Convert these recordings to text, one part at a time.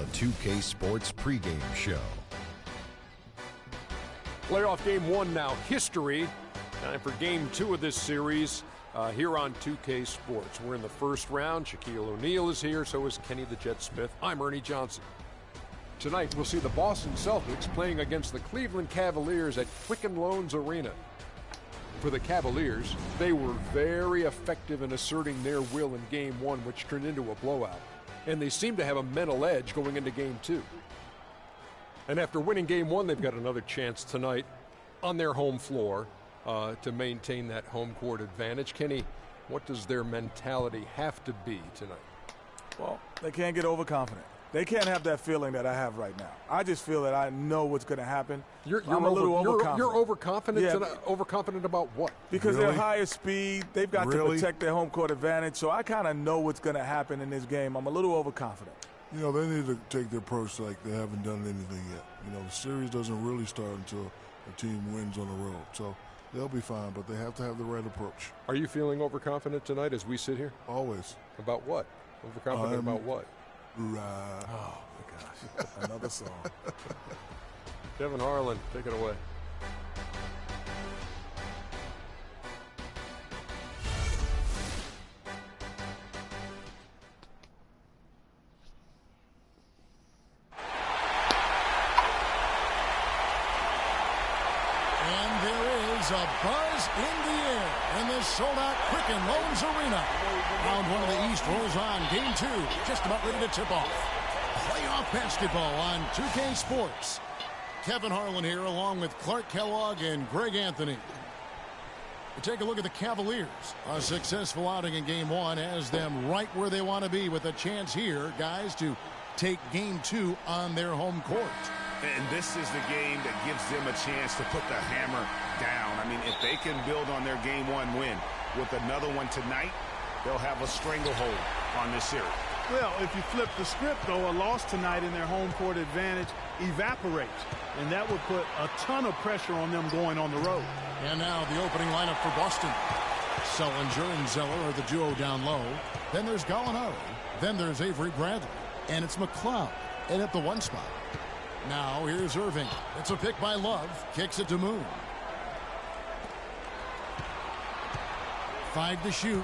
the 2K Sports pregame show. Playoff game one now, history. Time for game two of this series here on 2K Sports. We're in the first round. Shaquille O'Neal is here, so is Kenny the Jet Smith. I'm Ernie Johnson. Tonight, we'll see the Boston Celtics playing against the Cleveland Cavaliers at Quicken Loans Arena. For the Cavaliers, they were very effective in asserting their will in game one, which turned into a blowout. And they seem to have a mental edge going into game two. And after winning game one, they've got another chance tonight on their home floor to maintain that home court advantage. Kenny, what does their mentality have to be tonight? Well, they can't get overconfident. They can't have that feeling that I have right now. I just feel that I know what's going to happen. I'm a little overconfident. You're overconfident? Yeah. Overconfident about what? Because they're higher speed. They've got to protect their home court advantage. So I kind of know what's going to happen in this game. I'm a little overconfident. You know, they need to take the approach like they haven't done anything yet. You know, the series doesn't really start until a team wins on the road. So they'll be fine, but they have to have the right approach. Are you feeling overconfident tonight as we sit here? Always. About what? Overconfident about what? Oh, my gosh. Another song. Kevin Harlan, take it away. And there is a buzz in the air in this sold-out Quicken Loans Arena. Round one of the East rolls on. Game two, just about ready to tip off. Playoff basketball on 2K Sports. Kevin Harlan here along with Clark Kellogg and Greg Anthony. We take a look at the Cavaliers. A successful outing in game one has them right where they want to be with a chance here, guys, to take game two on their home court. And this is the game that gives them a chance to put the hammer down. I mean, if they can build on their game one win with another one tonight, they'll have a stranglehold on this series. Well, if you flip the script, though, a loss tonight in their home court advantage evaporates. And that would put a ton of pressure on them going on the road. And now the opening lineup for Boston. Sullinger and Zeller are the duo down low. Then there's Gallinari. Then there's Avery Bradley. And it's McLeod in at the one spot. Now here's Irving. It's a pick by Love. Kicks it to Moon. 5 to shoot.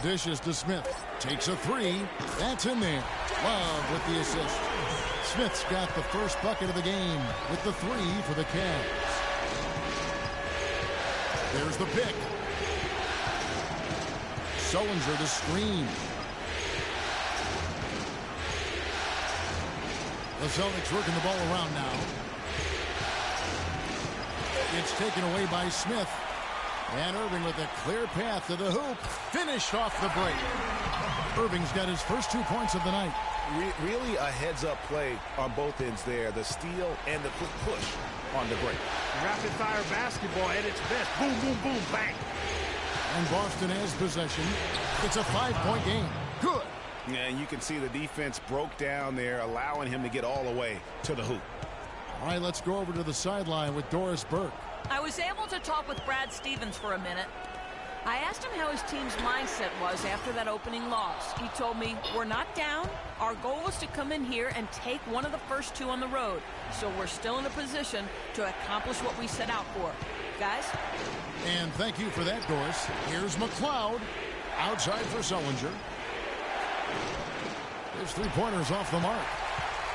Dishes to Smith. Takes a three. That's in there. Love with the assist. Smith's got the first bucket of the game with the three for the Cavs. There's the pick. Sullinger to screen. The Celtics working the ball around now. It's taken away by Smith. And Irving with a clear path to the hoop. Finished off the break. Irving's got his first 2 points of the night. Really a heads-up play on both ends there. The steal and the quick push on the break. Rapid-fire basketball at its best. Boom, boom, boom, bang. And Boston has possession. It's a 5-point game. Good. Yeah, and you can see the defense broke down there, allowing him to get all the way to the hoop. All right, let's go over to the sideline with Doris Burke. I was able to talk with Brad Stevens for a minute. I asked him how his team's mindset was after that opening loss. He told me, we're not down. Our goal was to come in here and take one of the first two on the road. So we're still in a position to accomplish what we set out for. Guys? And thank you for that, Doris. Here's McLeod. Outside for Sullinger. His three-pointers off the mark.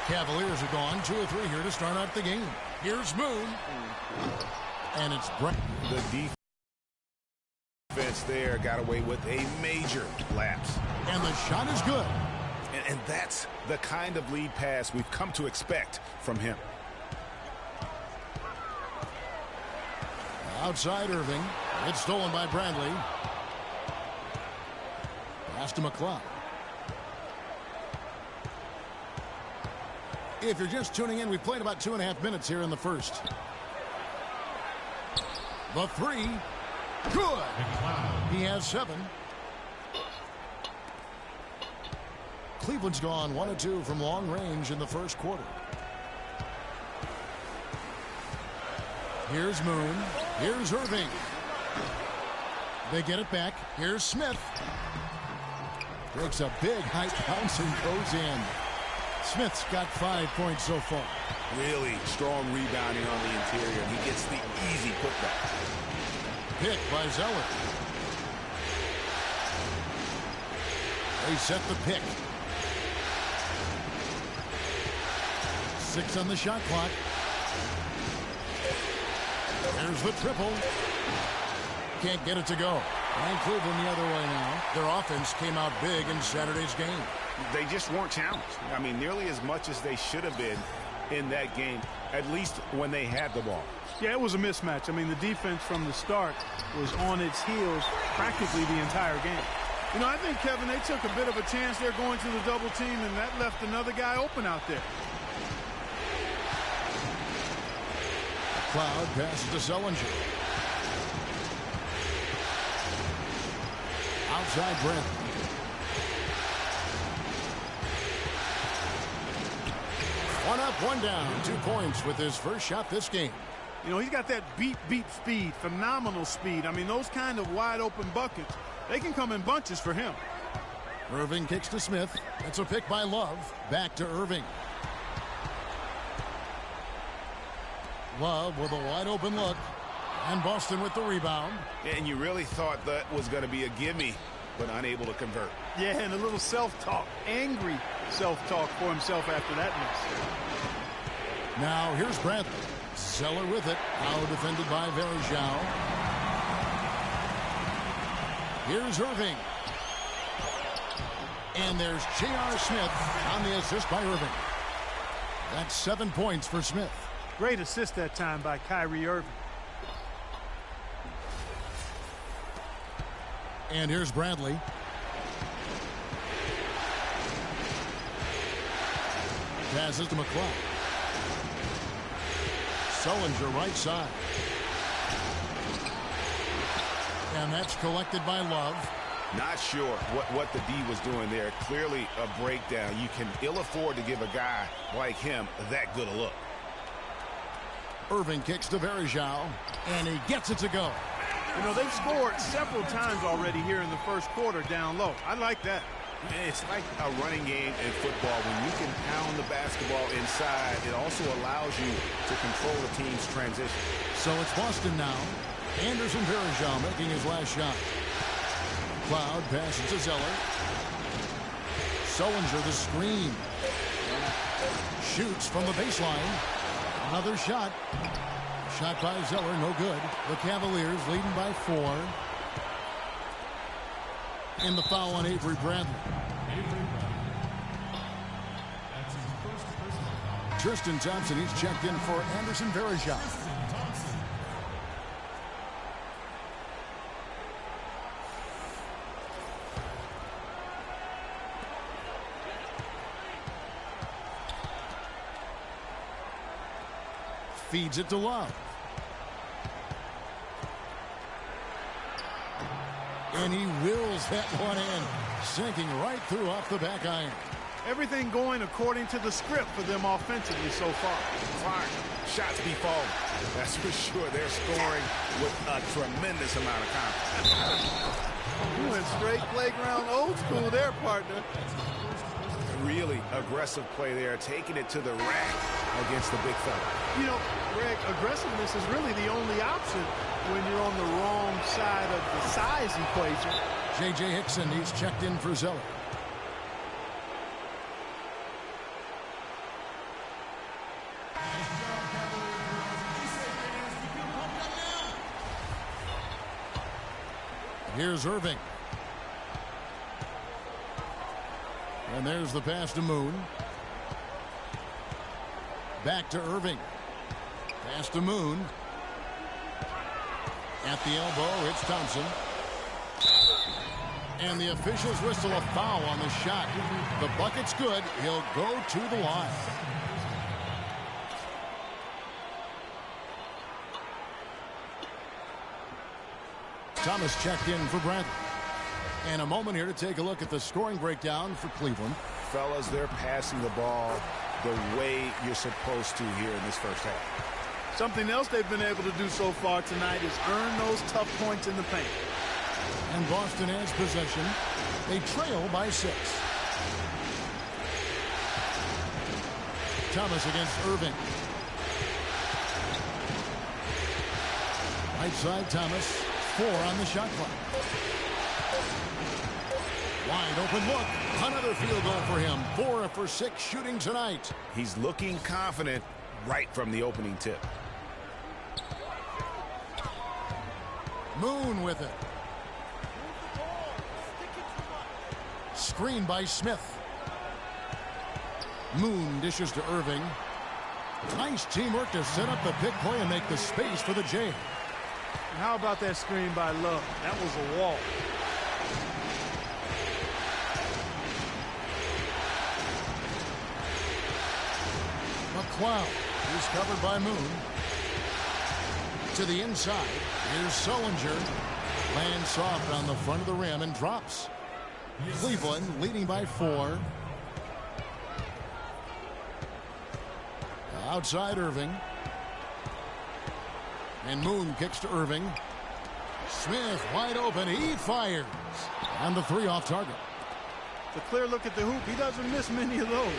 Cavaliers are gone. 2 or 3 here to start out the game. Here's Moon. And it's Brett. The defense there got away with a major lapse. And the shot is good. And that's the kind of lead pass we've come to expect from him. Outside Irving. It's stolen by Bradley. Pass to McLeod. If you're just tuning in, we played about 2.5 minutes here in the first. The three. Good. He has 7. Cleveland's gone 1 of 2 from long range in the first quarter. Here's Moon. Here's Irving. They get it back. Here's Smith. Breaks a big height bounce and goes in. Smith's got 5 points so far. Really strong rebounding on the interior. He gets the easy putback. Pick by Zeller. They set the pick. 6 on the shot clock. There's the triple. Can't get it to go. And Cleveland the other way now. Their offense came out big in Saturday's game. They just weren't challenged. I mean, nearly as much as they should have been in that game, at least when they had the ball. Yeah, it was a mismatch. I mean, the defense from the start was on its heels practically the entire game. You know, I think, Kevin, they took a bit of a chance there going to the double team, and that left another guy open out there. Cloud passes to Sullinger. Outside Brent. One up, one down. 2 points with his first shot this game. You know, he's got that beat speed, phenomenal speed. I mean, those kind of wide open buckets, they can come in bunches for him. Irving kicks to Smith. That's a pick by Love. Back to Irving. Love with a wide open look. And Boston with the rebound. And you really thought that was going to be a gimme, but unable to convert. Yeah, and a little self-talk, angry self-talk for himself after that miss. Now here's Bradley. Zeller with it. Now defended by Verjao. Here's Irving. And there's J.R. Smith on the assist by Irving. That's 7 points for Smith. Great assist that time by Kyrie Irving. And here's Bradley. Passes to McCloud. Sullinger right side. And that's collected by Love. Not sure what the D was doing there. Clearly a breakdown. You can ill afford to give a guy like him that good a look. Irving kicks to Verjao, and he gets it to go. You know, they've scored several times already here in the first quarter down low. I like that. It's like a running game in football. When you can pound the basketball inside, it also allows you to control the team's transition. So it's Boston now. Anderson Verjao making his last shot. Cloud passes to Zeller. Sullinger the screen. Shoots from the baseline. Another shot. Shot by Zeller, no good. The Cavaliers leading by 4. And the foul on Avery Bradley. Tristan Thompson, he's checked in for Anderson Verjao. Feeds it to Love. And he wills that one in, sinking right through off the back iron. Everything going according to the script for them offensively so far. Fine. Shots be falling. That's for sure. They're scoring with a tremendous amount of confidence. You went straight playground old school there, partner. Really aggressive play there, taking it to the rack against the big fella. You know, Greg, aggressiveness is really the only option when you're on the wrong side of the size equation. J.J. Hickson, he's checked in for Zeller. Here's Irving. And there's the pass to Moon. Back to Irving. Pass to Moon. At the elbow, it's Thompson. And the officials whistle a foul on the shot. The bucket's good. He'll go to the line. Thomas checked in for Bradley. And a moment here to take a look at the scoring breakdown for Cleveland. Fellas, they're passing the ball the way you're supposed to here in this first half. Something else they've been able to do so far tonight is earn those tough points in the paint. And Boston has possession. They trail by 6. Thomas against Irving. Right side, Thomas. 4 on the shot clock. Wide open look. Another field goal for him. 4 for 6 shooting tonight. He's looking confident right from the opening tip. Moon with it. Screen by Smith. Moon dishes to Irving. Nice teamwork to set up the pick play and make the space for the J. And how about that screen by Love? That was a wall. McCloud. He's covered by Moon. To the inside. Here's Sullinger. Lands soft on the front of the rim and drops. Cleveland leading by 4. Outside Irving. And Moon kicks to Irving. Smith wide open. He fires. And the 3 off target. It's a clear look at the hoop. He doesn't miss many of those.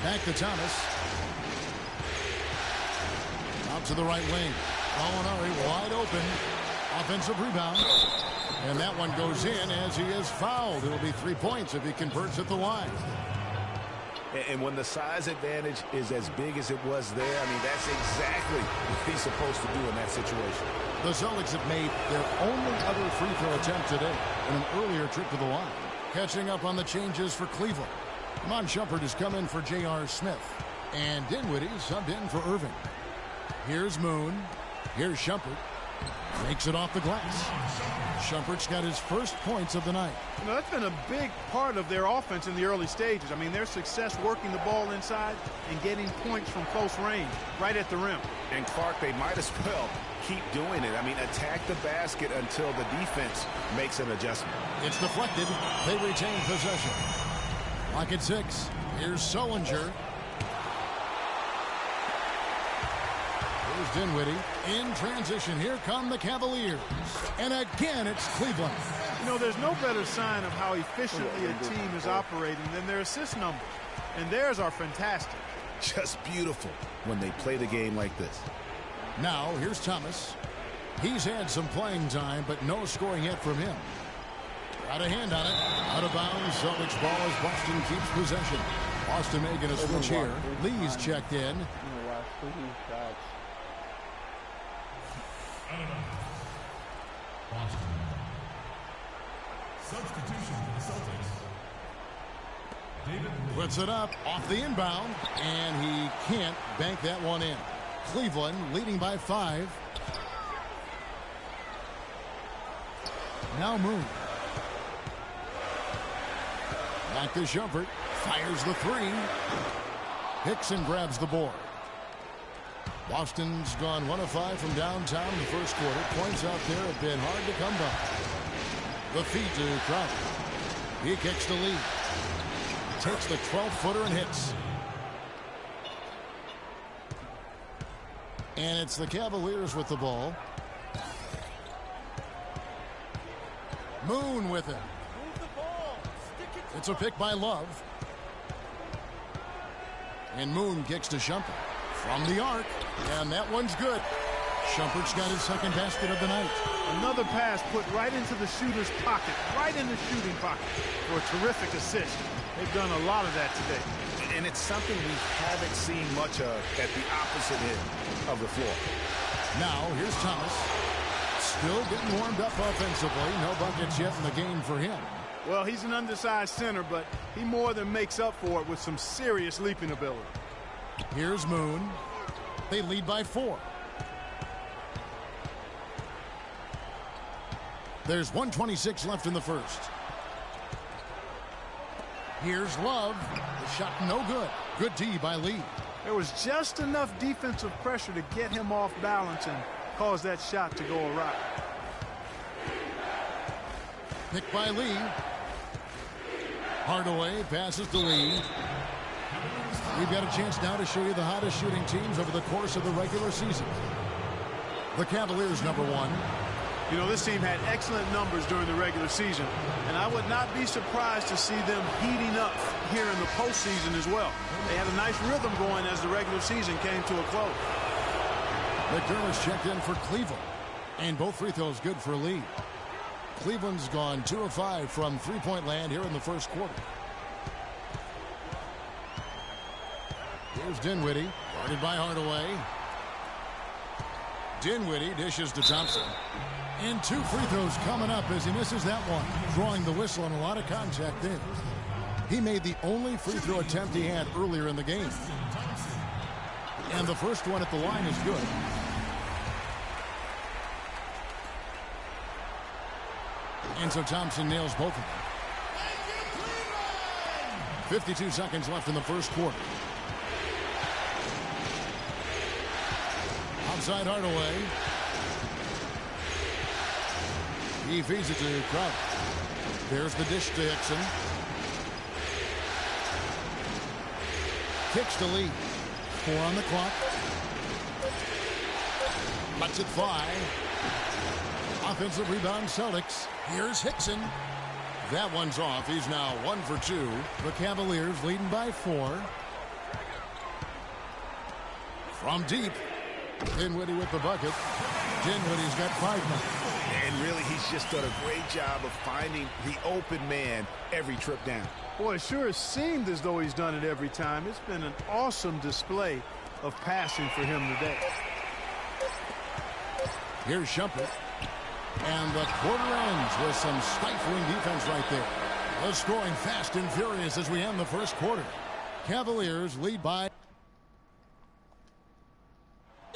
Back to Thomas. Out to the right wing. Molinari wide open. Offensive rebound. And that one goes in as he is fouled. It'll be 3 points if he converts at the line. And when the size advantage is as big as it was there, I mean, that's exactly what he's supposed to do in that situation. The Celtics have made their only other free throw attempt today in an earlier trip to the line. Catching up on the changes for Cleveland. Mon Shumpert has come in for J.R. Smith. And Dinwiddie subbed in for Irving. Here's Moon. Here's Shumpert. Makes it off the glass. Shumpert's got his first points of the night. You know, that's been a big part of their offense in the early stages. I mean, their success working the ball inside and getting points from close range, right at the rim. And Clark, they might as well keep doing it. I mean, attack the basket until the defense makes an adjustment. It's deflected. They retain possession. Lock at 6. Here's Sullinger. Here's Dinwiddie. In transition, here come the Cavaliers. And again, it's Cleveland. You know, there's no better sign of how efficiently a team is operating than their assist numbers. And theirs are fantastic. Just beautiful when they play the game like this. Now, here's Thomas. He's had some playing time, but no scoring yet from him. Got a hand on it. Out of bounds. Celtics ball as Boston keeps possession. Boston making a switch here. Lee's checked in. Substitution for the Celtics. Puts it up off the inbound, and he can't bank that one in. Cleveland leading by 5. Now Moon. Back to Shumpert. Fires the 3. Hickson grabs the board. Boston's gone 1 of 5 from downtown in the first quarter. Points out there have been hard to come by. The feed to Crowder. He kicks the lead. Takes the 12-footer and hits. And it's the Cavaliers with the ball. Moon with it. It's a pick by Love. And Moon kicks to Shumpert. From the arc. And that one's good. Shumpert's got his second basket of the night. Another pass put right into the shooter's pocket. Right in the shooting pocket for a terrific assist. They've done a lot of that today. And it's something we haven't seen much of at the opposite end of the floor. Now, here's Thomas. Still getting warmed up offensively. No buckets yet in the game for him. Well, he's an undersized center, but he more than makes up for it with some serious leaping ability. Here's Moon. They lead by 4. There's 1:26 left in the first. Here's Love. The shot no good. Good D by Lee. There was just enough defensive pressure to get him off balance and cause that shot to go awry. Picked by Lee. Hardaway passes to Lee. We've got a chance now to show you the hottest shooting teams over the course of the regular season. The Cavaliers, number 1. You know, this team had excellent numbers during the regular season, and I would not be surprised to see them heating up here in the postseason as well. They had a nice rhythm going as the regular season came to a close. McDermott's checked in for Cleveland, and both free throws good for Lee. Cleveland's gone 2 of 5 from three-point land here in the first quarter. Here's Dinwiddie, guarded by Hardaway. Dinwiddie dishes to Thompson. And 2 free throws coming up as he misses that one, drawing the whistle and a lot of contact there. He made the only free throw attempt he had earlier in the game. And the first one at the line is good. And so Thompson nails both of them. 52 seconds left in the first quarter. Outside Hardaway. He feeds it to Crowder. There's the dish to Hickson. Kicks to Lee. 4 on the clock. Lets it fly. Offensive rebound Celtics. Here's Hickson. That one's off. He's now 1 for 2. The Cavaliers leading by 4. From deep. Dinwiddie with the bucket. Dinwiddie's got 5 now. And really, he's just done a great job of finding the open man every trip down. Boy, it sure has seemed as though he's done it every time. It's been an awesome display of passing for him today. Here's Shumpert. And the quarter ends with some stifling defense right there. The scoring fast and furious as we end the first quarter. Cavaliers lead by.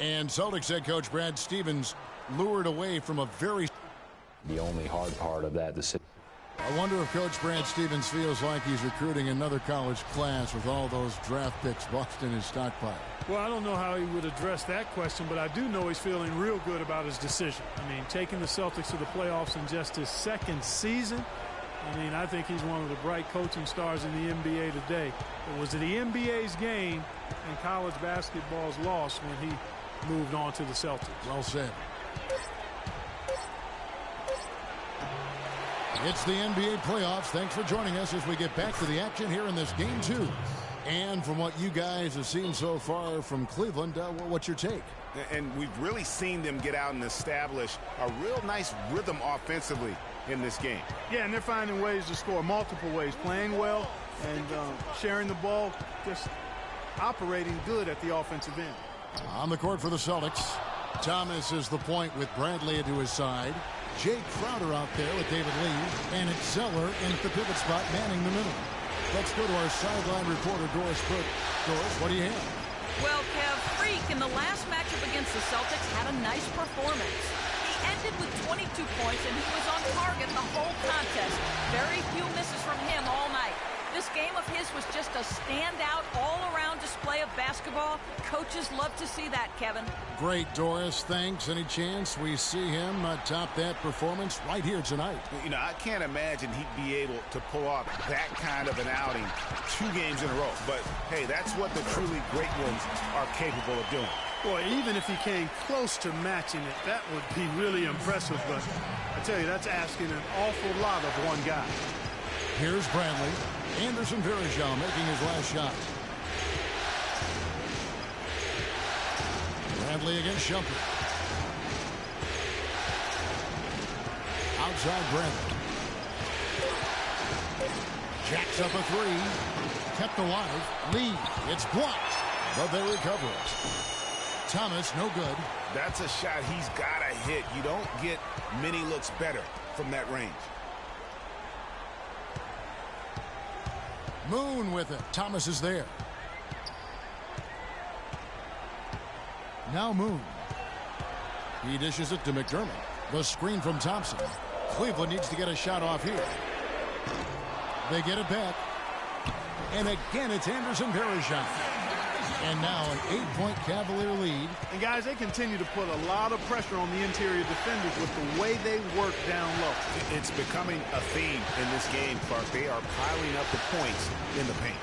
And Celtics head coach Brad Stevens lured away from a very. The only hard part of that decision. I wonder if Coach Brad Stevens feels like he's recruiting another college class with all those draft picks boxed in his stockpile. Well, I don't know how he would address that question, but I do know he's feeling real good about his decision. I mean, taking the Celtics to the playoffs in just his second season. I mean, I think he's one of the bright coaching stars in the NBA today. It was the NBA's game and college basketball's loss when he moved on to the Celtics. Well said. It's the NBA playoffs. Thanks for joining us as we get back to the action here in this game 2. And from what you guys have seen so far from Cleveland, what's your take? And we've really seen them get out and establish a real nice rhythm offensively in this game. Yeah, and they're finding ways to score multiple ways, playing well and sharing the ball, just operating good at the offensive end. On the court for the Celtics, Thomas is the point with Bradley to his side. Jay Crowder out there with David Lee. And it's Zeller in at the pivot spot, manning the middle. Let's go to our sideline reporter, Doris Burke. Doris, what do you have? Well, Kev, Freak in the last matchup against the Celtics had a nice performance. He ended with 22 points, and he was on target the whole contest. Very few misses from him all night. This game of his was just a standout, all-around display of basketball. Coaches love to see that, Kevin. Great, Doris. Thanks. Any chance we see him top that performance right here tonight? You know, I can't imagine he'd be able to pull off that kind of an outing 2 games in a row. But, hey, that's what the truly great ones are capable of doing. Boy, even if he came close to matching it, that would be really impressive. But I tell you, that's asking an awful lot of one guy. Here's Bradley. Anderson Varejao making his last shot. Bradley against Shumpert. Outside Bradley. Jacks up a 3. Kept alive. Lee. It's blocked. But they recover it. Thomas, no good. That's a shot he's got to hit. You don't get many looks better from that range. Moon with it. Thomas is there. Now Moon. He dishes it to McDermott. The screen from Thompson. Cleveland needs to get a shot off here. They get it back. And again, it's Anderson Varejao. And now an 8-point Cavalier lead. And guys, they continue to put a lot of pressure on the interior defenders with the way they work down low. It's becoming a theme in this game, Clark. They are piling up the points in the paint.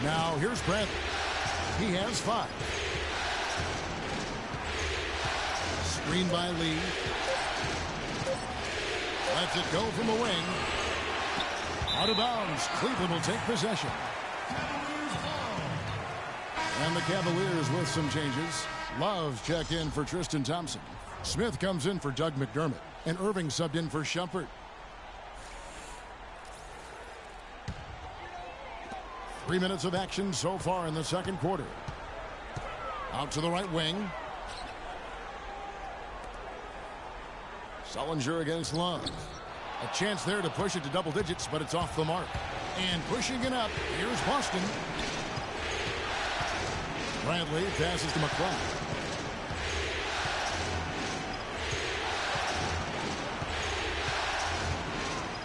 Now here's Bradley. He has 5. Screen by Lee. Lets it go from the wing. Out of bounds. Cleveland will take possession. And the Cavaliers with some changes. Love check in for Tristan Thompson. Smith comes in for Doug McDermott. And Irving subbed in for Shumpert. 3 minutes of action so far in the second quarter. Out to the right wing. Sullinger against Love. A chance there to push it to double digits, but it's off the mark. And pushing it up, here's Boston. Bradley passes to McClung.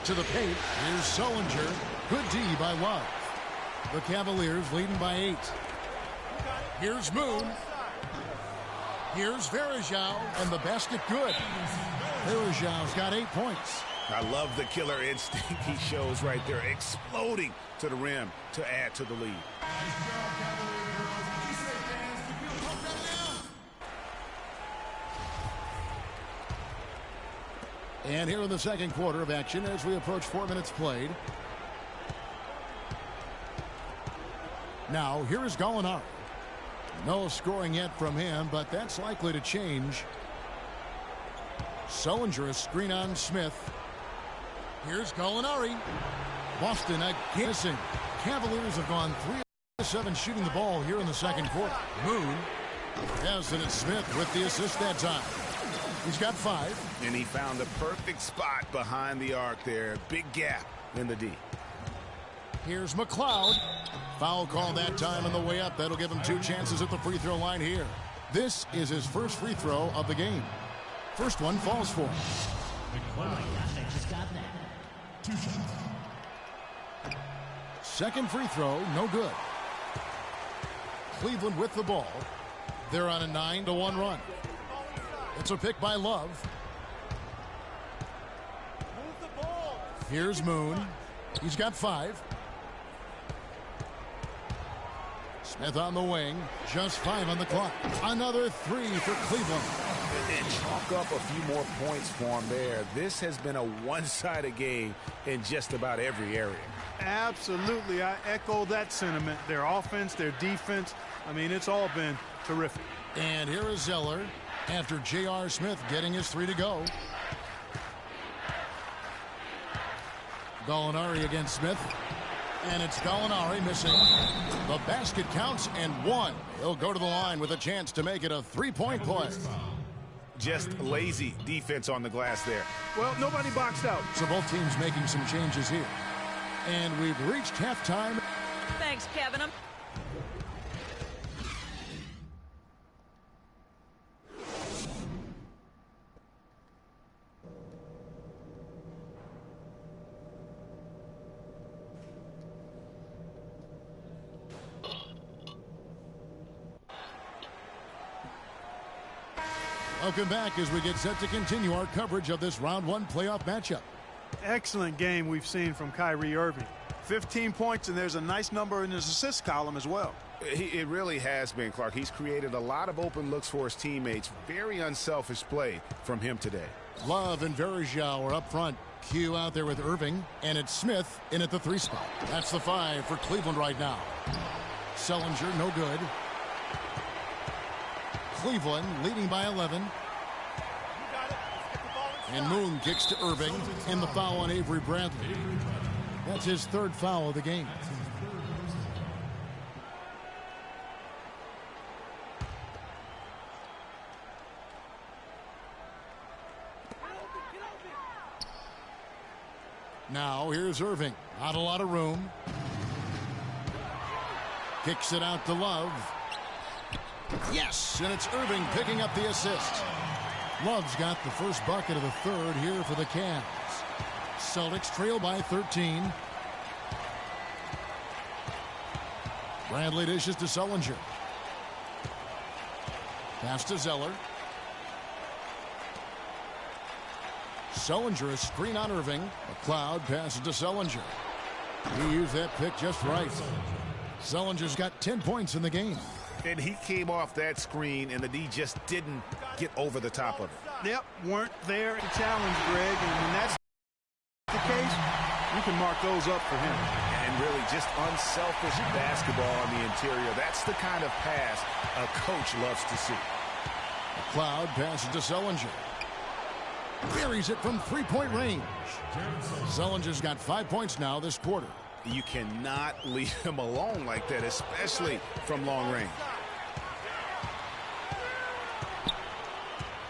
To the paint, here's Sullinger. Good D by Love. The Cavaliers leading by 8. Here's Moon. Here's Varejao, and the basket good. Varejão's got 8 points. I love the killer instinct he shows right there, exploding to the rim to add to the lead. And here in the second quarter of action as we approach 4 minutes played. Now, here is Gallinari. No scoring yet from him, but that's likely to change. Sullinger, a screen on Smith. Here's Gallinari. Boston again missing. Cavaliers have gone 3 of 7 shooting the ball here in the second quarter. Moon has it. It's Smith with the assist that time. He's got 5. And he found the perfect spot behind the arc there. Big gap in the D. Here's McLeod. Foul call that time on the way up. That'll give him 2 chances at the free throw line here. This is his first free throw of the game. First one falls for him. Second free throw, no good. Cleveland with the ball. They're on a 9-1 run. It's a pick by Love. Here's Moon. He's got 5. Smith on the wing. Just 5 on the clock. Another 3 for Cleveland. And chalk up a few more points for him there. This has been a one-sided game in just about every area. Absolutely. I echo that sentiment. Their offense, their defense. I mean, it's all been terrific. And here is Zeller after J.R. Smith getting his 3 to go. Gallinari against Smith. And it's Gallinari missing. The basket counts and 1. He'll go to the line with a chance to make it a 3-point play. Just lazy defense on the glass there. Well, nobody boxed out. So both teams making some changes here. And we've reached halftime. Thanks, Kevin. Welcome back as we get set to continue our coverage of this round 1 playoff matchup. Excellent game we've seen from Kyrie Irving. 15 points, and there's a nice number in his assist column as well. It really has been, Clark. He's created a lot of open looks for his teammates. Very unselfish play from him today. Love and Varejao are up front. Q out there with Irving, and it's Smith in at the 3 spot. That's the 5 for Cleveland right now. Sullinger, no good. Cleveland leading by 11. And Moon kicks to Irving, and the foul on Avery Bradley. That's his 3rd foul of the game. Now here's Irving. Not a lot of room. Kicks it out to Love. Yes, and it's Irving picking up the assist. Love's got the first bucket of the 3rd here for the Cavs. Celtics trail by 13. Bradley dishes to Sullinger. Pass to Zeller. Sullinger, a screen on Irving. McLeod passes to Sullinger. He used that pick just right. Sullinger's got 10 points in the game. And he came off that screen, and the D just didn't get over the top of it. Yep, weren't there to challenge, Greg, and when that's the case, you can mark those up for him. And really just unselfish basketball on the interior. That's the kind of pass a coach loves to see. McLeod passes to Sullinger. Buries it from three-point range. Sullinger's got 5 points now this quarter. You cannot leave him alone like that, especially from long range.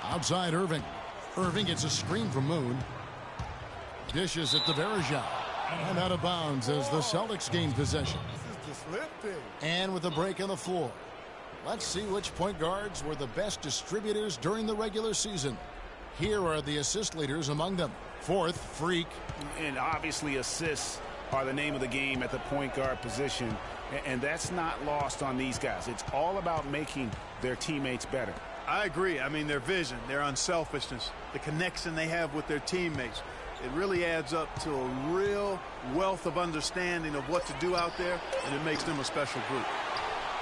Outside Irving. Irving gets a screen from Moon. Dishes it to Varejao. And out of bounds as the Celtics gain possession. And with a break on the floor. Let's see which point guards were the best distributors during the regular season. Here are the assist leaders among them. Fourth, Freak. And obviously assists are the name of the game at the point guard position. And that's not lost on these guys. It's all about making their teammates better. I agree. I mean, their vision, their unselfishness, the connection they have with their teammates. It really adds up to a real wealth of understanding of what to do out there, and it makes them a special group.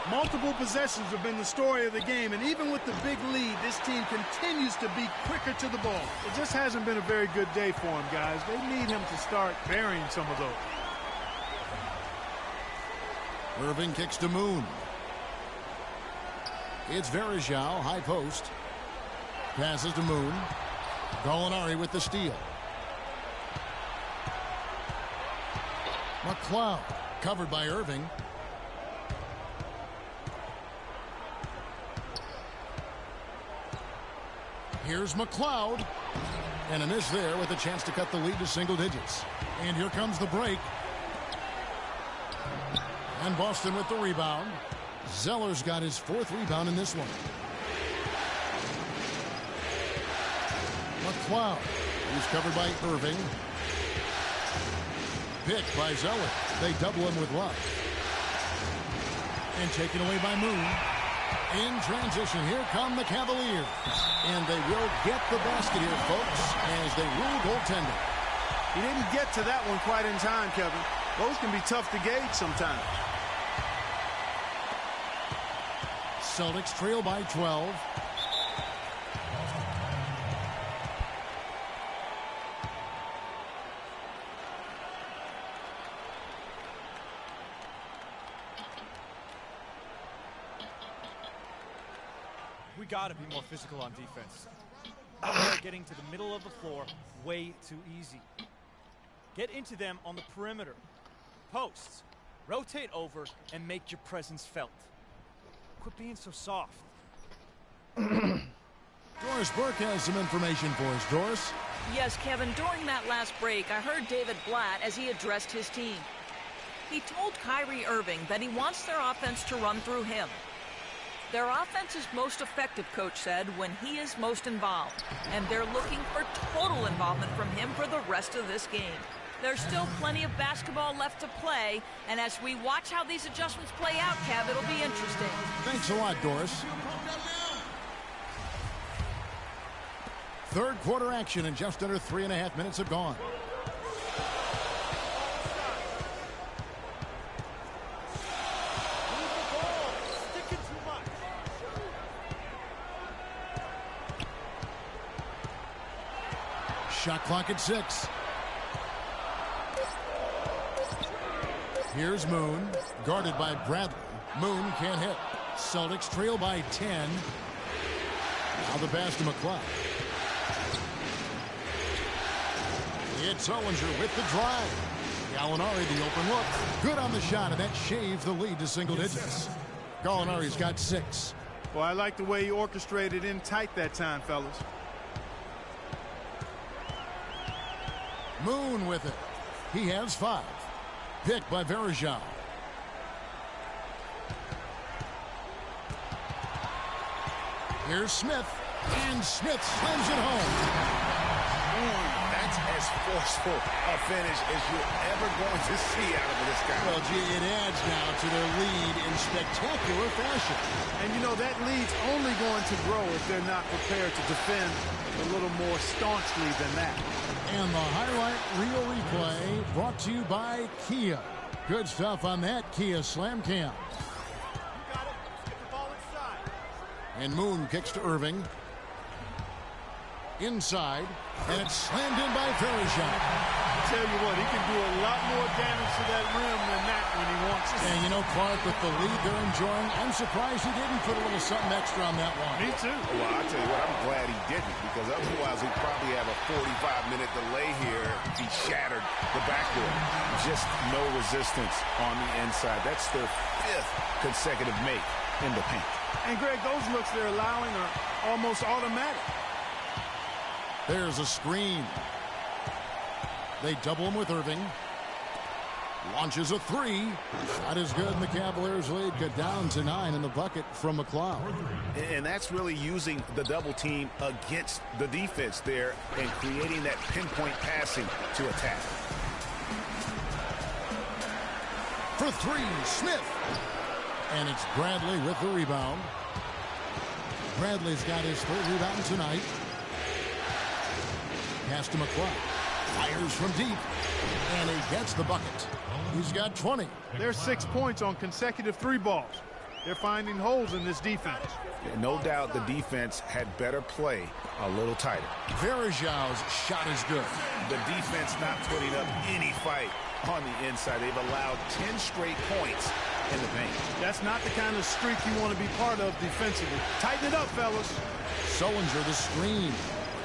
Multiple possessions have been the story of the game, and even with the big lead, this team continues to be quicker to the ball. It just hasn't been a very good day for him, guys. They need him to start burying some of those. Irving kicks to Moon. It's Varejao, high post. Passes to Moon. Gallinari with the steal. McLeod covered by Irving. Here's McLeod. And a miss there with a chance to cut the lead to single digits. And here comes the break. And Boston with the rebound. Zeller's got his fourth rebound in this one. McLeod, who's covered by Irving. Picked by Zeller. They double him with Love. And taken away by Moon. In transition, here come the Cavaliers. And they will get the basket here, folks, as they rule goaltending. He didn't get to that one quite in time, Kevin. Those can be tough to gauge sometimes. Celtics trail by 12. We got to be more physical on defense. They're getting to the middle of the floor way too easy. Get into them on the perimeter. Posts. Rotate over and make your presence felt. Quit being so soft. Doris Burke has some information for us. Doris? Yes, Kevin, during that last break, I heard David Blatt as he addressed his team. He told Kyrie Irving that he wants their offense to run through him. Their offense is most effective, Coach said, when he is most involved. And they're looking for total involvement from him for the rest of this game. There's still plenty of basketball left to play, and as we watch how these adjustments play out, Kev, it'll be interesting. Thanks a lot, Doris. Third quarter action, and just under 3.5 minutes have gone. Shot clock at 6. Here's Moon, guarded by Bradley. Moon can't hit. Celtics trail by 10. Now the pass to McLeod. It's Sullinger with the drive. Gallinari, the open look. Good on the shot, and that shaved the lead to single digits. Gallinari's got 6. Well, I like the way he orchestrated in tight that time, fellas. Moon with it. He has 5. Picked by Varejao. Here's Smith. And Smith slams it home. That's as forceful a finish as you're ever going to see out of this guy. Well, gee, it adds now to their lead in spectacular fashion. And, you know, that lead's only going to grow if they're not prepared to defend a little more staunchly than that. And the highlight reel replay brought to you by Kia. Good stuff on that Kia Slam Cam. And Moon kicks to Irving. Inside, and it's slammed in by Varejao. tell you what, he can do a lot more damage to that rim than that when he wants to. And you know, Clark, with the lead they're enjoying, I'm surprised he didn't put a little something extra on that one. Me too. Well, I'll tell you what, I'm glad he didn't, because otherwise we'd probably have a 45-minute delay here if he shattered the backboard. Just no resistance on the inside. That's their 5th consecutive make in the paint. And, Greg, those looks they're allowing are almost automatic. There's a screen. They double him with Irving. Launches a 3. Shot is good, and the Cavaliers lead cut down to 9 in the bucket from McLeod. And that's really using the double team against the defense there and creating that pinpoint passing to attack. For 3, Smith. And it's Bradley with the rebound. Bradley's got his 3rd rebound tonight. Pass to McLeod. Fires from deep. And he gets the bucket. He's got 20. There's 6 points on consecutive 3 balls. They're finding holes in this defense. No doubt the defense had better play a little tighter. Verajau's shot is good. The defense not putting up any fight on the inside. They've allowed 10 straight points in the paint. That's not the kind of streak you want to be part of defensively. Tighten it up, fellas. Sullinger the screen.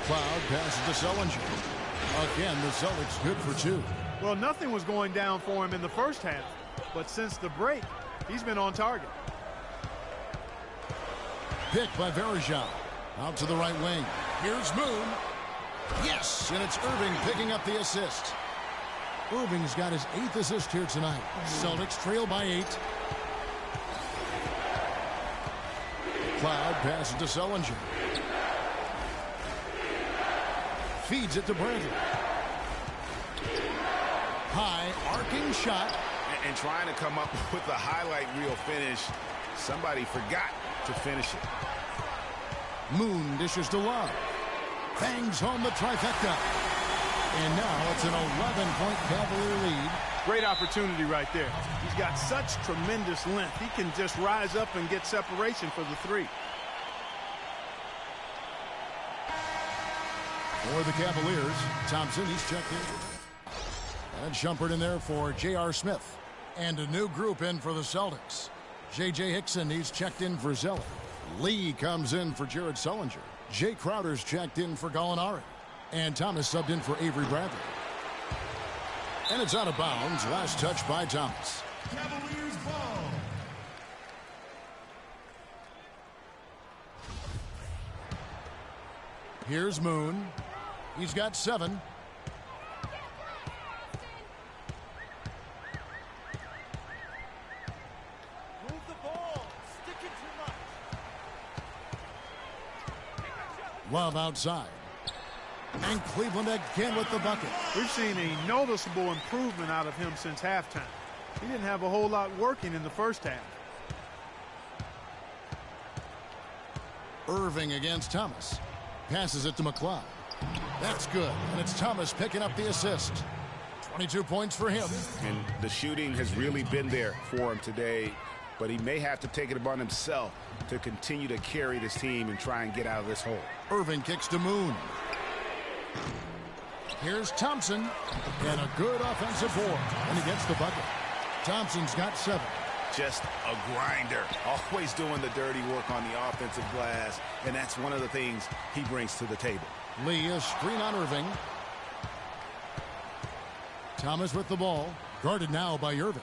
Cloud passes to Sullinger. Again, the Celtics good for 2. Well, nothing was going down for him in the first half, but since the break, he's been on target. Picked by Verajau. Out to the right wing. Here's Moon. Yes, and it's Irving picking up the assist. Irving's got his 8th assist here tonight. Celtics trail by 8. Cloud passes to Sullinger. Feeds it to Bradley. High arcing shot. And trying to come up with a highlight reel finish. Somebody forgot to finish it. Moon dishes to Love. Bangs home the trifecta. And now it's an 11-point Cavalier lead. Great opportunity right there. He's got such tremendous length. He can just rise up and get separation for the 3. For the Cavaliers, Thompson, he's checked in. And Shumpert in there for J.R. Smith. And a new group in for the Celtics. J.J. Hickson, he's checked in for Zeller. Lee comes in for Jared Sullinger. Jay Crowder's checked in for Gallinari. And Thomas subbed in for Avery Bradley. And it's out of bounds. Last touch by Thomas. Cavaliers ball. Here's Moon. He's got 7. Move the ball. Stick it too much. Love outside. And Cleveland again with the bucket. We've seen a noticeable improvement out of him since halftime. He didn't have a whole lot working in the first half. Irving against Thomas. Passes it to McLeod. That's good. And it's Thomas picking up the assist. 22 points for him. And the shooting has really been there for him today. But he may have to take it upon himself to continue to carry this team and try and get out of this hole. Irving kicks to Moon. Here's Thompson. And a good offensive board. And he gets the bucket. Thompson's got 7. Just a grinder. Always doing the dirty work on the offensive glass. And that's one of the things he brings to the table. Lee, a screen on Irving. Thomas with the ball. Guarded now by Irving.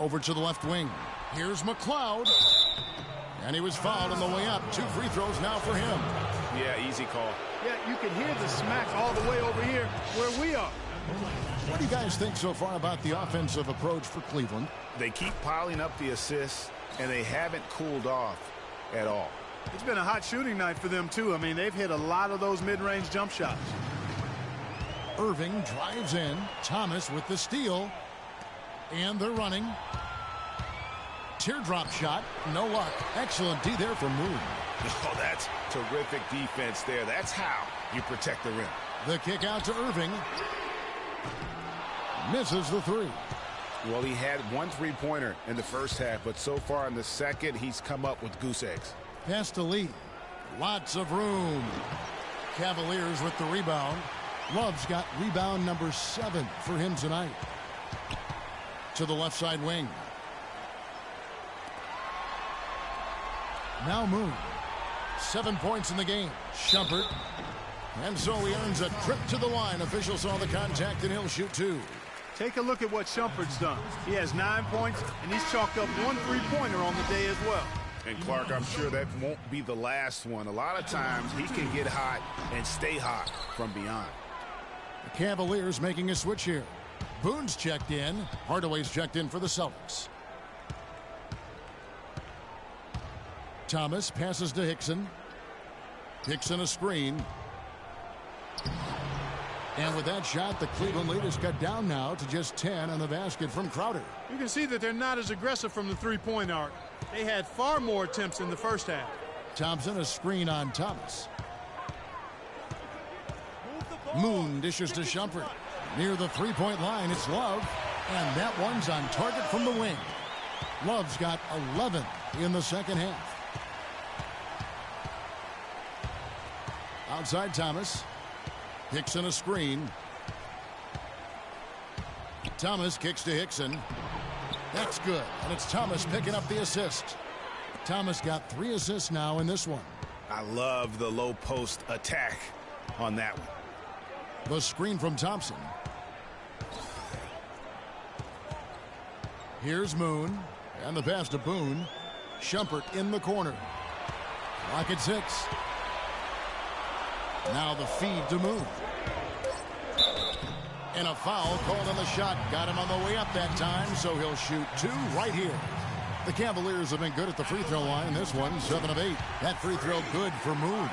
Over to the left wing. Here's McLeod. And he was fouled on the way up. 2 free throws now for him. Yeah, easy call. Yeah, you can hear the smack all the way over here where we are. What do you guys think so far about the offensive approach for Cleveland? They keep piling up the assists, and they haven't cooled off at all. It's been a hot shooting night for them, too. I mean, they've hit a lot of those mid-range jump shots. Irving drives in. Thomas with the steal. And they're running. Teardrop shot. No luck. Excellent D there from Moon. Oh, that's terrific defense there. That's how you protect the rim. The kick out to Irving. Misses the 3. Well, he had 1 3-pointer in the first half, but so far in the second, he's come up with goose eggs. Pass to Lee. Lots of room. Cavaliers with the rebound. Love's got rebound number 7 for him tonight. To the left side wing. Now Moon. 7 points in the game. Shumpert. And so he earns a trip to the line. Officials saw the contact, and he'll shoot 2. Take a look at what Shumpert's done. He has 9 points, and he's chalked up 1 3-pointer on the day as well. And Clark, I'm sure that won't be the last one. A lot of times he can get hot and stay hot from beyond. The Cavaliers making a switch here. Boone's checked in. Hardaway's checked in for the Celtics. Thomas passes to Hickson. Hickson a screen. And with that shot, the Cleveland lead is cut down now to just 10 on the basket from Crowder. You can see that they're not as aggressive from the 3-point arc. They had far more attempts in the first half. Thompson a screen on Thomas. Moon dishes to Shumpert. Near the 3-point line, it's Love. And that one's on target from the wing. Love's got 11 in the second half. Outside Thomas. Hickson a screen. Thomas kicks to Hickson. That's good. And it's Thomas picking up the assist. Thomas got 3 assists now in this one. I love the low post attack on that one. The screen from Thompson. Here's Moon. And the pass to Boone. Shumpert in the corner. Clock at 6. Now the feed to Moon. And a foul called on the shot. Got him on the way up that time, so he'll shoot 2 right here. The Cavaliers have been good at the free throw line. This one, 7 of 8. That free throw good for Moon.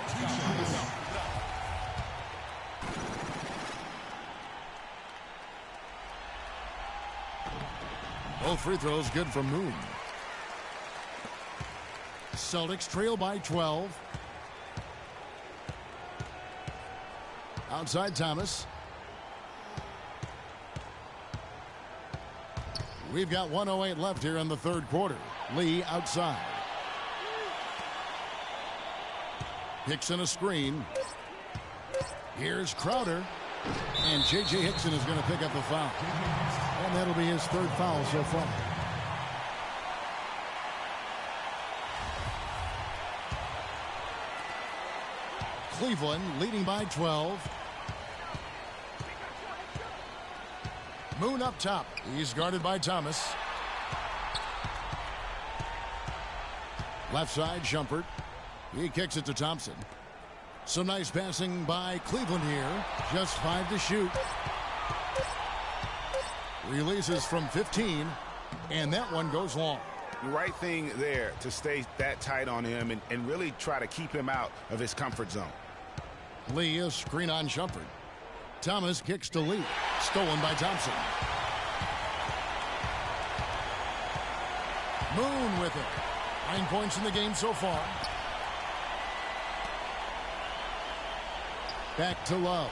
Both free throws good for Moon. Celtics trail by 12. Outside Thomas. We've got 1:08 left here in the third quarter. Lee outside. Hickson a screen. Here's Crowder. And J.J. Hickson is going to pick up a foul. And that'll be his 3rd foul so far. Cleveland leading by 12. Moon up top. He's guarded by Thomas. Left side, Shumpert. He kicks it to Thompson. Some nice passing by Cleveland here. Just 5 to shoot. Releases from 15. And that one goes long. The right thing there to stay that tight on him and really try to keep him out of his comfort zone. Lee, a screen on Shumpert. Thomas kicks to Lee. Stolen by Thompson. Moon with it. 9 points in the game so far. Back to Love.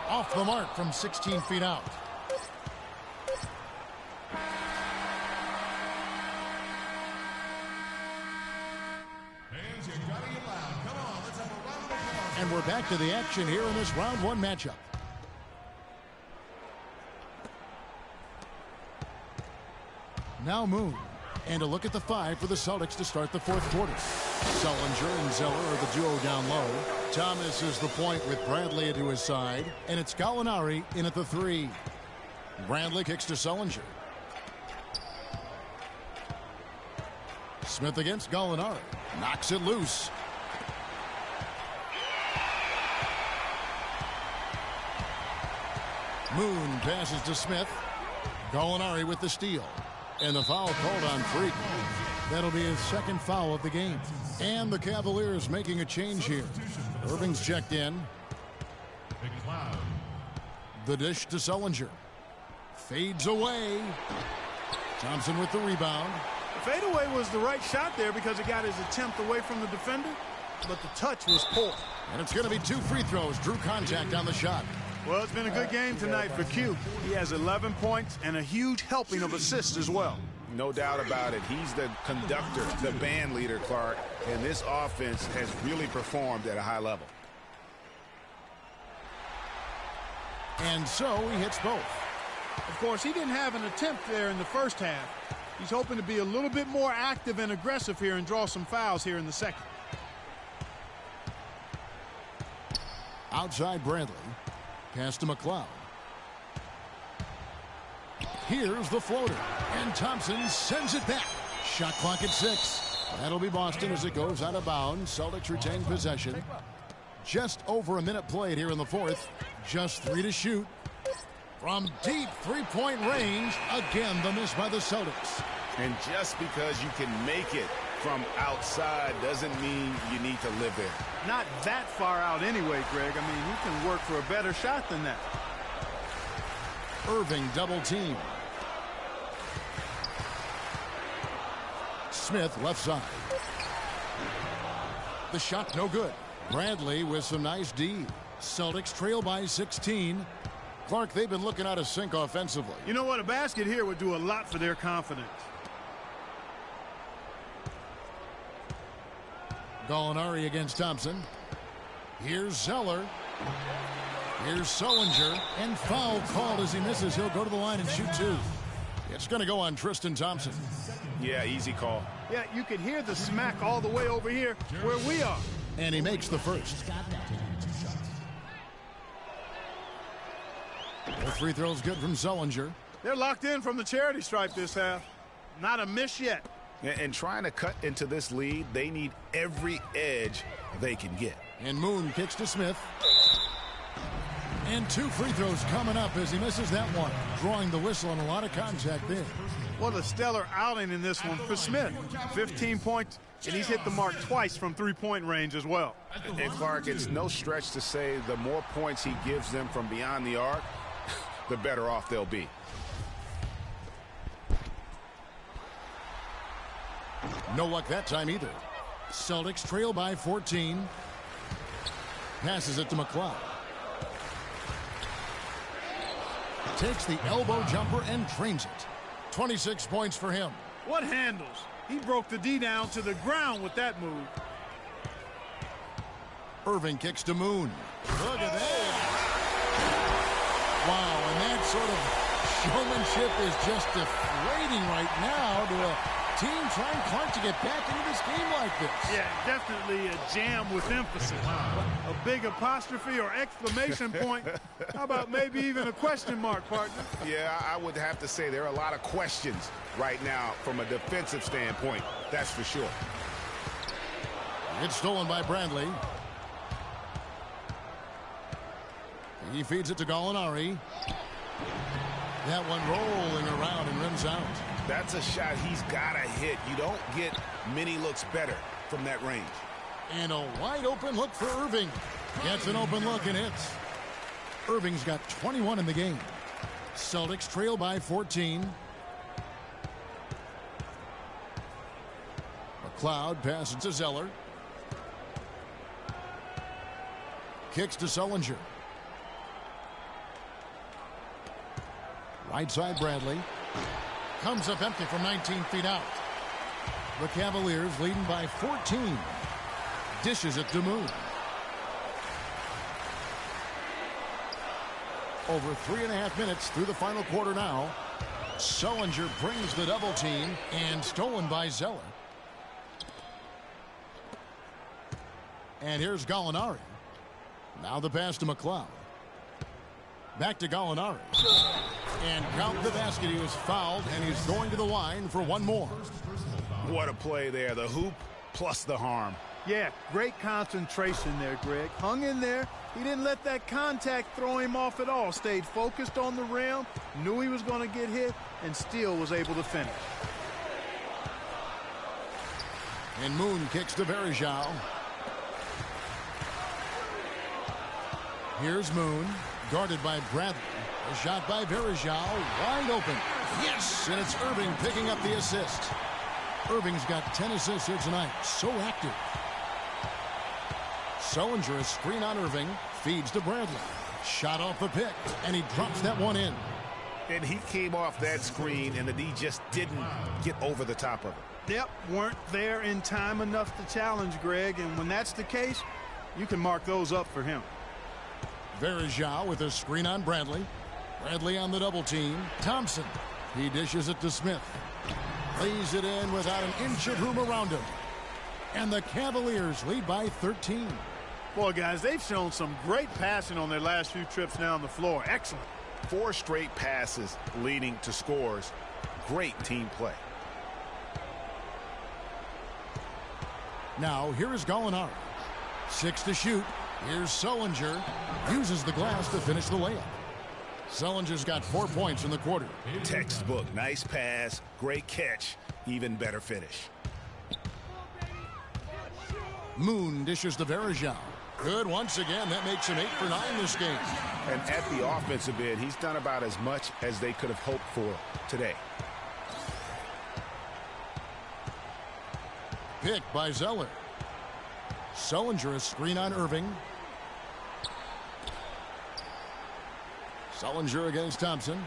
Off the mark from 16 feet out. And we're back to the action here in this round 1 matchup. Now Moon. And a look at the 5 for the Celtics to start the 4th quarter. Sullinger and Zeller are the duo down low. Thomas is the point with Bradley to his side. And it's Gallinari in at the 3. Bradley kicks to Sullinger. Smith against Gallinari. Knocks it loose. Moon passes to Smith. Gallinari with the steal. And the foul called on Freak. That'll be his 2nd foul of the game. And the Cavaliers making a change here. Irving's checked in. The dish to Sullinger. Fades away. Thompson with the rebound. The fadeaway was the right shot there because it got his attempt away from the defender, but the touch was poor. And it's going to be 2 free throws. Drew contact on the shot. Well, it's been a good game tonight for Q. He has 11 points and a huge helping of assists as well. No doubt about it. He's the conductor, the band leader, Clark. And this offense has really performed at a high level. And so he hits both. Of course, he didn't have an attempt there in the first half. He's hoping to be a little bit more active and aggressive here and draw some fouls here in the second. Outside Bradley. Pass to McLeod. Here's the floater. And Thompson sends it back. Shot clock at 6. That'll be Boston as it goes out of bounds. Celtics retain possession. Just over a minute played here in the fourth. Just 3 to shoot. From deep three-point range, again the miss by the Celtics. And just because you can make it from outside doesn't mean you need to live there. Not that far out anyway, Greg. I mean, you can work for a better shot than that. Irving double team. Smith left side. The shot no good. Bradley with some nice D. Celtics trail by 16. Clark, they've been looking out of sync offensively. You know what? A basket here would do a lot for their confidence. Gallinari against Thompson. Here's Zeller. Here's Sullinger. And foul called as he misses. He'll go to the line and shoot 2. It's going to go on Tristan Thompson. Yeah, easy call. Yeah, you can hear the smack all the way over here where we are. And he makes the first. The free throw's good from Sullinger. They're locked in from the charity stripe this half. Not a miss yet. And trying to cut into this lead, they need every edge they can get. And Moon kicks to Smith. And 2 free throws coming up as he misses that one. Drawing the whistle and a lot of contact there. What a stellar outing in this one for Smith. 15 points, and he's hit the mark twice from three-point range as well. And Clark, it's no stretch to say the more points he gives them from beyond the arc, the better off they'll be. No luck that time either. Celtics trail by 14. Passes it to McLeod. Takes the elbow jumper and drains it. 26 points for him. What handles? He broke the D down to the ground with that move. Irving kicks to Moon. Look at that. Wow, and that sort of showmanship is just deflating right now to a team trying Clark to get back into this game like this. Yeah, definitely a jam with emphasis. A big apostrophe or exclamation point. How about maybe even a question mark, partner? Yeah, I would have to say there are a lot of questions right now from a defensive standpoint. That's for sure. It's stolen by Bradley. He feeds it to Gallinari. That one rolling around and rims out. That's a shot he's got to hit. You don't get many looks better from that range. And a wide open look for Irving. Gets an open look and hits. Irving's got 21 in the game. Celtics trail by 14. McLeod passes to Zeller. Kicks to Sullinger. Right side Bradley. Comes up empty from 19 feet out. The Cavaliers leading by 14. Dishes it to Moon. Over 3.5 minutes through the final quarter now. Sullinger brings the double team and stolen by Zeller. And here's Gallinari. Now the pass to McLeod. Back to Gallinari. And count the basket. He was fouled, and he's going to the line for one more. What a play there. The hoop plus the harm. Yeah, great concentration there, Greg. Hung in there. He didn't let that contact throw him off at all. Stayed focused on the rim, knew he was going to get hit, and still was able to finish. And Moon kicks to Verjao. Here's Moon, guarded by Bradley. A shot by Verjao, wide open. Yes, and it's Irving picking up the assist. Irving's got 10 assists here tonight. So active. Sullinger, a screen on Irving, feeds to Bradley. Shot off the pick, and he drops that one in. And he came off that screen, and the D just didn't get over the top of it. Yep, weren't there in time enough to challenge Greg, and when that's the case, you can mark those up for him. Verjao with a screen on Bradley. Bradley on the double team. Thompson. He dishes it to Smith. Lays it in without an inch of room around him. And the Cavaliers lead by 13. Boy, guys, they've shown some great passing on their last few trips down the floor. Excellent. 4 straight passes leading to scores. Great team play. Now, here is Gallinari. 6 to shoot. Here's Sullinger. Uses the glass to finish the layup. Sullinger's got 4 points in the quarter. Textbook. Nice pass. Great catch. Even better finish. Moon dishes to Verjao. Good once again. That makes him 8 for 9 this game. And at the offensive end, he's done about as much as they could have hoped for today. Picked by Zeller. Sullinger a screen on Irving. Sullinger against Thompson.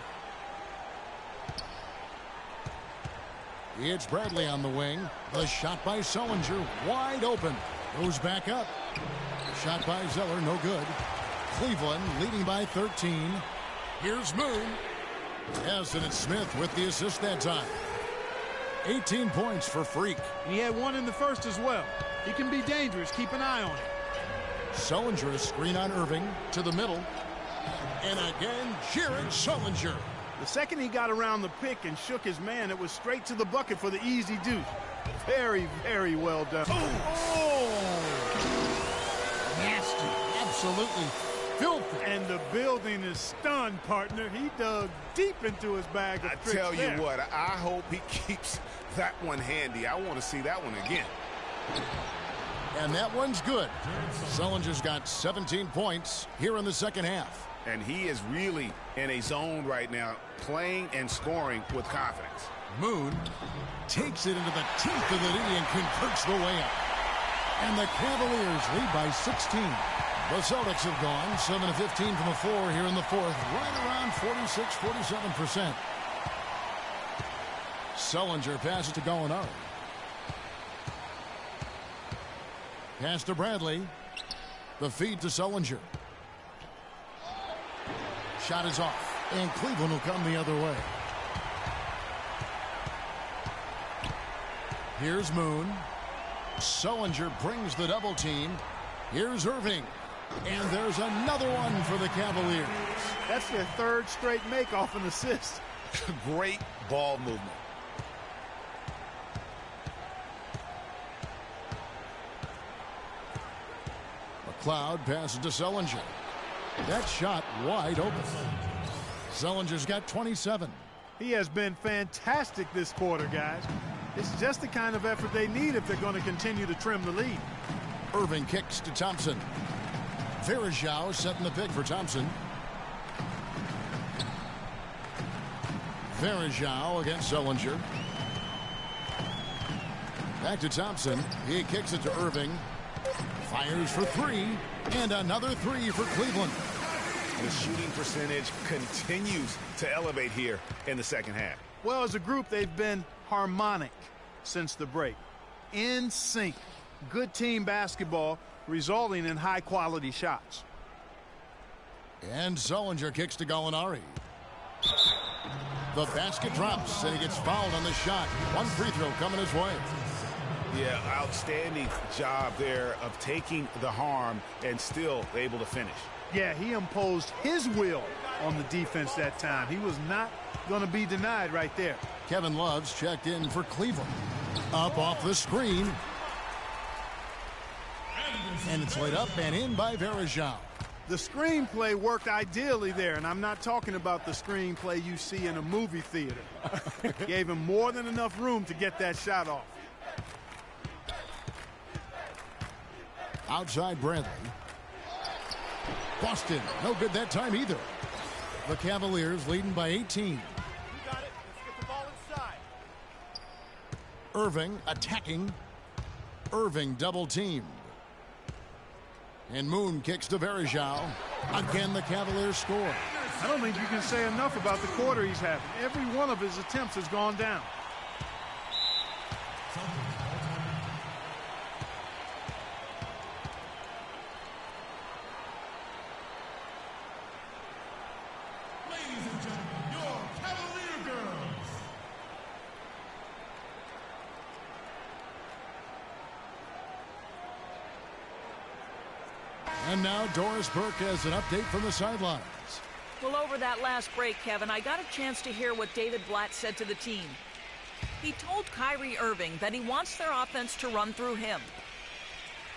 It's Bradley on the wing. The shot by Sullinger wide open. Goes back up. Shot by Zeller, no good. Cleveland leading by 13. Here's Moon. Yes, and it's Smith with the assist that time. 18 points for Freak. He had 1 in the first as well. He can be dangerous. Keep an eye on him. Sullinger a screen on Irving to the middle. And again, Jared Sullinger. The second he got around the pick and shook his man, it was straight to the bucket for the easy deuce. Very, very well done. Oh! Nasty. Absolutely filthy. And the building is stunned, partner. He dug deep into his bag of tricks. I tell you what, I hope he keeps that one handy. I want to see that one again. And that one's good. Sullinger's got 17 points here in the second half. And he is really in a zone right now, playing and scoring with confidence. Moon takes it into the teeth of the knee and converts the layup. And the Cavaliers lead by 16. The Celtics have gone 7 of 15 from the floor here in the fourth, right around 46-47%. Sullinger passes to Gallinari. Pass to Bradley. The feed to Sullinger. Shot is off, and Cleveland will come the other way. Here's Moon. Sullinger brings the double team. Here's Irving. And there's another one for the Cavaliers. That's their 3rd straight make off an assist. Great ball movement. McLeod passes to Sullinger. That shot wide open. Sullinger's got 27. He has been fantastic this quarter, guys. It's just the kind of effort they need if they're going to continue to trim the lead. Irving kicks to Thompson. Verjao setting the pick for Thompson. Verjao against Sullinger. Back to Thompson. He kicks it to Irving. Fires for 3. And another 3 for Cleveland. The shooting percentage continues to elevate here in the second half. Well, as a group, they've been harmonic since the break. In sync. Good team basketball resulting in high-quality shots. And Sullinger kicks to Gallinari. The basket drops, and he gets fouled on the shot. One free throw coming his way. Yeah, outstanding job there of taking the harm and still able to finish. Yeah, he imposed his will on the defense that time. He was not going to be denied right there. Kevin Love's checked in for Cleveland. Up off the screen. And it's laid up and in by Verjao. The screenplay worked ideally there, and I'm not talking about the screenplay you see in a movie theater. Gave him more than enough room to get that shot off. Outside Bradley. Boston, no good that time either. The Cavaliers leading by 18. You got it. Let's get the ball inside. Irving attacking. Irving double teamed. And Moon kicks to Verjao. Again, the Cavaliers score. I don't think you can say enough about the quarter he's having. Every one of his attempts has gone down. And now Doris Burke has an update from the sidelines. Well, over that last break, Kevin, I got a chance to hear what David Blatt said to the team. He told Kyrie Irving that he wants their offense to run through him.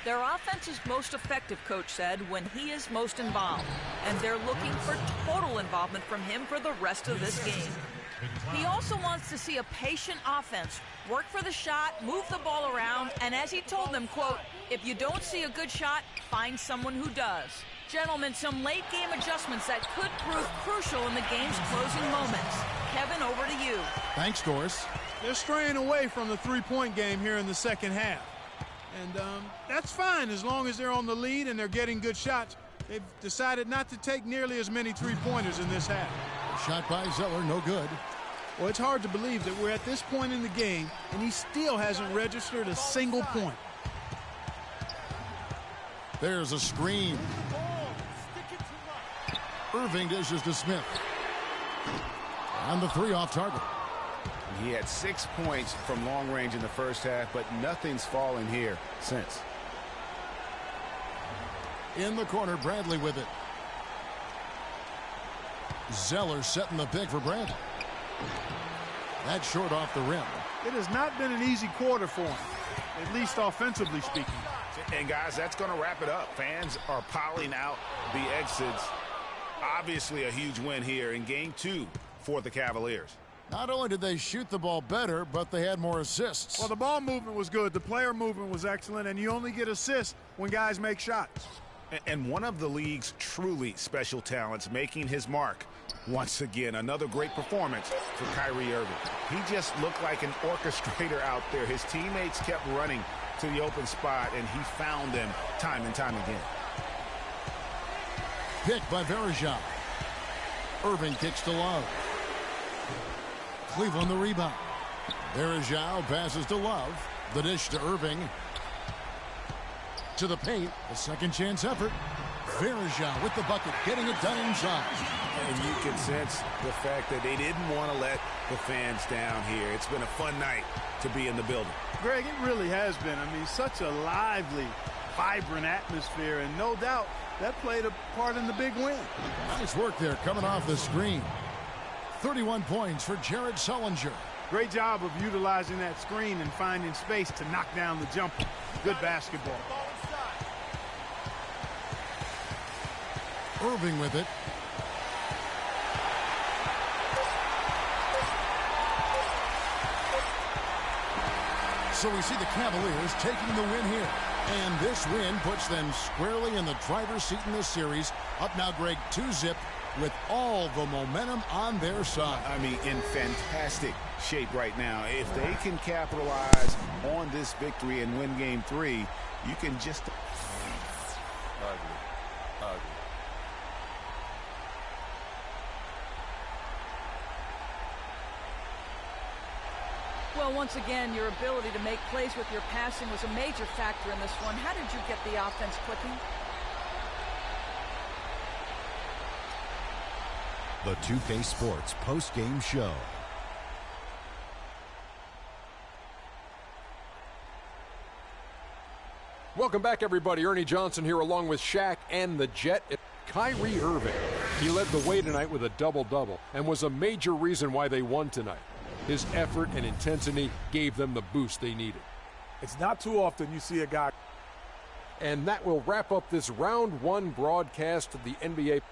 Their offense is most effective, Coach said, when he is most involved. And they're looking for total involvement from him for the rest of this game. He also wants to see a patient offense, work for the shot, move the ball around, and as he told them, quote, if you don't see a good shot, find someone who does. Gentlemen, some late-game adjustments that could prove crucial in the game's closing moments. Kevin, over to you. Thanks, Doris. They're straying away from the three-point game here in the second half. And that's fine as long as they're on the lead and they're getting good shots. They've decided not to take nearly as many three-pointers in this half. Shot by Zeller, no good. Well, it's hard to believe that we're at this point in the game and he still hasn't registered a single point. There's a screen. Irving dishes to Smith. And the three off target. He had 6 points from long range in the first half, but nothing's fallen here since. In the corner, Bradley with it. Zeller setting the pick for Bradley. That's short off the rim. It has not been an easy quarter for him, at least offensively speaking. And guys, that's going to wrap it up. Fans are piling out the exits. Obviously a huge win here in game 2 for the Cavaliers. Not only did they shoot the ball better, but they had more assists. Well, the ball movement was good. The player movement was excellent, and you only get assists when guys make shots. And one of the league's truly special talents making his mark. Once again, another great performance for Kyrie Irving. He just looked like an orchestrator out there. His teammates kept running to the open spot, and he found them time and time again. Pick by Verejao. Irving kicks to Love. Cleveland the rebound. Verejao passes to Love. The dish to Irving. To the paint. A second chance effort. Verejao with the bucket, getting it done inside. And you can sense the fact that they didn't want to let the fans down here. It's been a fun night to be in the building. Greg, it really has been. I mean, such a lively, vibrant atmosphere, and no doubt that played a part in the big win. Nice work there coming off the screen. 31 points for Jared Sullinger. Great job of utilizing that screen and finding space to knock down the jumper. Good basketball. Irving with it. So we see the Cavaliers taking the win here. And this win puts them squarely in the driver's seat in this series. Up now, Greg, 2-zip with all the momentum on their side. I mean, in fantastic shape right now. If they can capitalize on this victory and win game 3, you can just... Ugly. Well, once again, your ability to make plays with your passing was a major factor in this one. How did you get the offense clicking? The 2K Sports post-game show. Welcome back, everybody. Ernie Johnson here along with Shaq and the Jet. Kyrie Irving. He led the way tonight with a double-double and was a major reason why they won tonight. His effort and intensity gave them the boost they needed. It's not too often you see a guy. And that will wrap up this round 1 broadcast of the NBA.